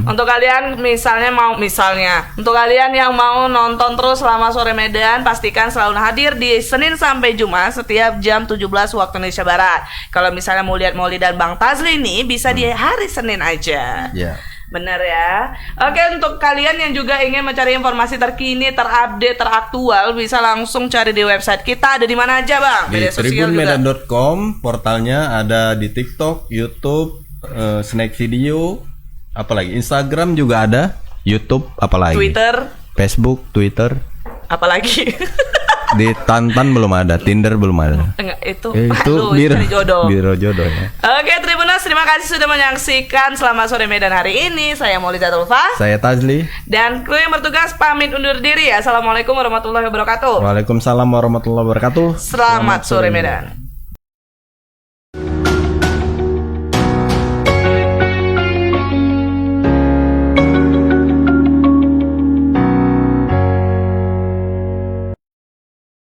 Untuk kalian untuk kalian yang mau nonton terus selama sore Medan, pastikan selalu hadir di Senin sampai Jumat setiap jam 17 waktu Indonesia Barat. Kalau misalnya mau lihat Molly dan Bang Tazli ini bisa di hari Senin aja. Benar ya. Oke, untuk kalian yang juga ingin mencari informasi terkini, terupdate, teraktual, bisa langsung cari di website kita. Ada di mana aja, Bang? Di tribunmedan.com, portalnya ada di TikTok, YouTube, Snack Video, apalagi Instagram juga ada, YouTube, apalagi Twitter, Facebook, Twitter, apalagi di Tantan belum ada, Tinder belum ada. Enggak, itu biro jodoh. Biro jodoh ya. Oke, Tribuners, terima kasih sudah menyaksikan Selamat Sore Medan hari ini. Saya Mauliza Tulfa. Saya Tazli. Dan kru yang bertugas pamit undur diri. Assalamualaikum warahmatullahi wabarakatuh. Waalaikumsalam warahmatullahi wabarakatuh. Selamat Sore Medan.